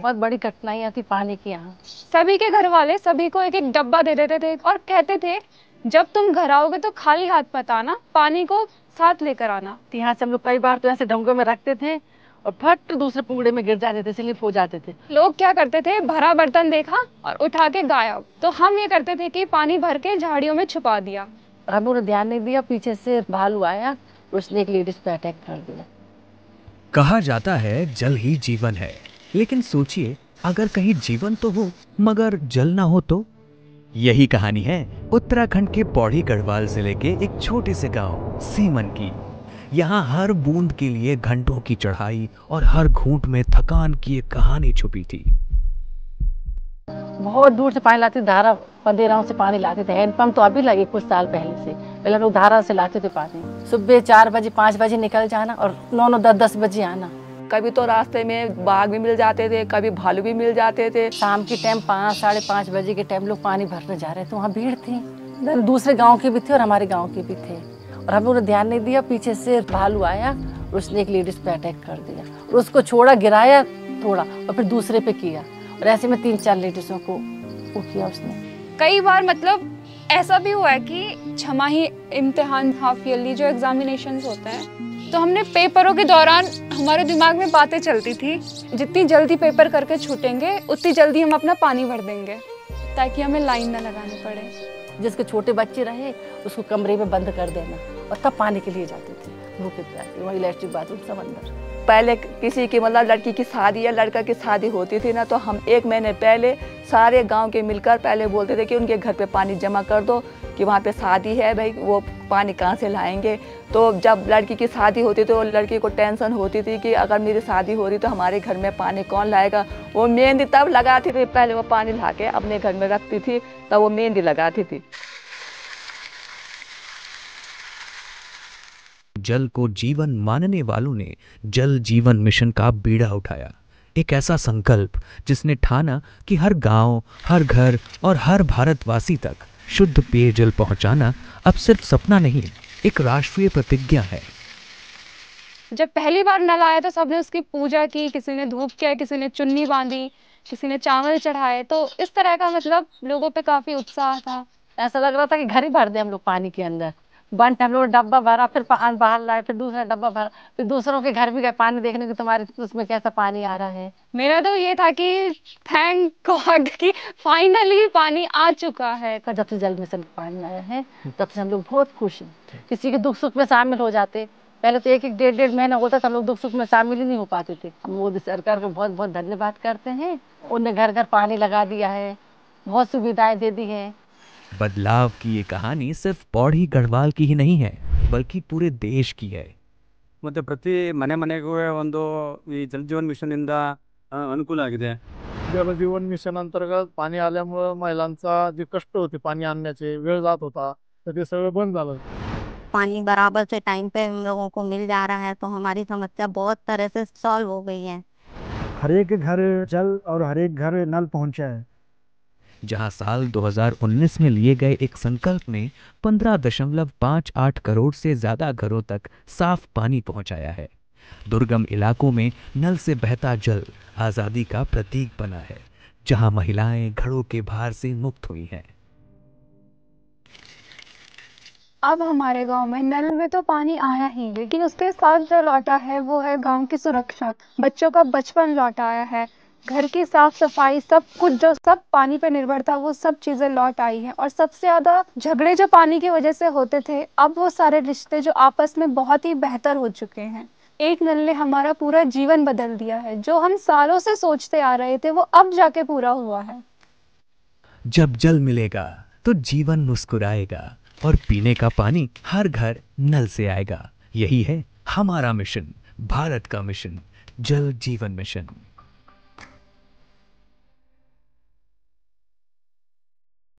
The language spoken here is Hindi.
बहुत बड़ी कठिनाई आती पानी की यहाँ। सभी के घर वाले सभी को एक एक डब्बा दे देते थे और कहते थे जब तुम घर आओगे तो खाली हाथ मत आना, पानी को साथ लेकर आना। तो यहाँ से हम लोग कई बार तो ऐसे ढंगों में रखते थे और फट दूसरे पुंगड़े में गिर जाते थे, स्लिप हो जाते थे। लोग क्या करते थे, भरा बर्तन देखा और उठा के गायब। तो हम ये करते थे कि पानी भर के झाड़ियों में छुपा दिया। और हम लोगों ने ध्यान नहीं दिया, पीछे से भालू आया, उसने एक लेडीज पे अटैक कर दिया। कहा जाता है जल ही जीवन है, लेकिन सोचिए अगर कहीं जीवन तो हो मगर जल ना हो तो। यही कहानी है उत्तराखंड के पौड़ी गढ़वाल जिले के एक छोटे से गांव सीमन की। यहाँ हर बूंद के लिए घंटों की चढ़ाई और हर घूंट में थकान की एक कहानी छुपी थी। बहुत दूर से पानी लाते, धारा पंदेराओं से पानी लाते थे। हैंडपंप तो अभी लगे कुछ साल पहले से, पहले लोग धारा से लाते थे पानी। सुबह 4 बजे 5 बजे निकल जाना और 9 10 10 बजे आना। कभी तो रास्ते में बाघ भी मिल जाते थे, कभी भालू भी मिल जाते थे। शाम के टाइम 5 साढ़े 5 बजे के टाइम लोग पानी भरने जा रहे थे, वहाँ भीड़ थी। दूसरे गाँव के भी थे और हमारे गाँव के भी थे, और हम लोगों ने ध्यान नहीं दिया, पीछे से भालू आया, उसने एक लेडीज पे अटैक कर दिया और उसको छोड़ा, गिराया थोड़ा और फिर दूसरे पे किया, और ऐसे में 3-4 लेडीजों को वो किया उसने। कई बार मतलब ऐसा भी हुआ है कि छमाही इम्तिहान, हाफ ईयरली जो एग्जामिनेशंस होते हैं, तो हमने पेपरों के दौरान हमारे दिमाग में बातें चलती थी, जितनी जल्दी पेपर करके छूटेंगे उतनी जल्दी हम अपना पानी भर देंगे ताकि हमें लाइन ना लगानी पड़े। जिसके छोटे बच्चे रहे उसको कमरे में बंद कर देना और तब पानी के लिए जाते थे भूखे प्यासे, वहाँ इलेक्ट्रिक बाथरूम सब अंदर। पहले किसी की मतलब लड़की की शादी या लड़का की शादी होती थी ना, तो हम 1 महीने पहले सारे गांव के मिलकर पहले बोलते थे कि उनके घर पे पानी जमा कर दो कि वहाँ पे शादी है भाई, वो पानी कहाँ से लाएंगे। तो जब लड़की की शादी होती तो लड़की को टेंशन होती थी कि अगर मेरी शादी हो रही तो हमारे घर में पानी कौन लाएगा। वो मेहंदी तब लगाती थी, पहले वो पानी ला के अपने घर में रखती थी, तब वो मेहंदी लगाती थी। जल को जीवन मानने वालों ने जल जीवन मिशन का बीड़ा उठाया। एक ऐसा संकल्प जिसने ठाना कि हर गांव, हर घर और हर भारतवासी तक शुद्ध पेयजल पहुंचाना अब सिर्फ सपना नहीं, एक राष्ट्रीय प्रतिज्ञा है। जब पहली बार नल आया तो सबने उसकी पूजा की, किसी ने धूप किया, किसी ने चुन्नी बांधी, किसी ने चावल चढ़ाए। तो इस तरह का मतलब लोगों पे काफी उत्साह था। ऐसा लग रहा था कि घर ही भर दे हम लोग पानी के अंदर। बंट हम लोग डब्बा भरा, फिर बाहर लाए, फिर दूसरा डब्बा भरा, फिर दूसरों के घर भी गए पानी देखने को तुम्हारे उसमें कैसा पानी आ रहा है। मेरा तो ये था कि थैंक गॉड कि फाइनली पानी आ चुका है। जब से जल मिशन पानी आया है तब से हम लोग बहुत खुश हैं। किसी के दुख सुख में शामिल हो जाते, पहले तो 1-1 डेढ़ महीना होता था, हम लोग दुख सुख में शामिल ही नहीं हो पाते थे। मोदी सरकार को बहुत बहुत धन्यवाद करते हैं, उन्होंने घर घर पानी लगा दिया है, बहुत सुविधाएं दे दी है। बदलाव की ये कहानी सिर्फ पौड़ी गढ़वाल की ही नहीं है, बल्कि पूरे देश की है। ಮತ್ತು ಪ್ರತಿ ಮನೆಗೂ ಒಂದು ಈ ಜಲ್ ಜೀವನ್ ಮಿಷನ್ ಇಂದ ಅನುಕೂಲ ಆಗಿದೆ. जल जीवन मिशन अंतर्गत पाणी आल्यामुळे महिलांचा जे कष्ट होते पाणी आणण्याचे, वेळ जात होता, तर ते सगळं बंद झालं। पानी बराबर से टाइम पे हम लोगों को मिल जा रहा है, तो हमारी समस्या बहुत तरह से सॉल्व हो गई है। हर एक घर जल और हर एक घर नल पहुंचा है। जहां साल 2019 में लिए गए एक संकल्प ने 15.58 करोड़ से ज्यादा घरों तक साफ पानी पहुंचाया है। दुर्गम इलाकों में नल से बहता जल आजादी का प्रतीक बना है, जहां महिलाएं घड़ों के भार से मुक्त हुई हैं। अब हमारे गांव में नल में तो पानी आया ही, लेकिन उसके साथ जो लौटा है वो है गांव की सुरक्षा, बच्चों का बचपन लौट आया है, घर की साफ सफाई, सब कुछ जो सब पानी पे निर्भर था वो सब चीजें लौट आई हैं। और सबसे ज्यादा झगड़े जो पानी की वजह से होते थे, अब वो सारे रिश्ते जो आपस में बहुत ही बेहतर हो चुके हैं। एक नल ने हमारा पूरा जीवन बदल दिया है, जो हम सालों से सोचते आ रहे थे वो अब जाके पूरा हुआ है। जब जल मिलेगा तो जीवन मुस्कुराएगा और पीने का पानी हर घर नल से आएगा। यही है हमारा मिशन, भारत का मिशन, जल जीवन मिशन।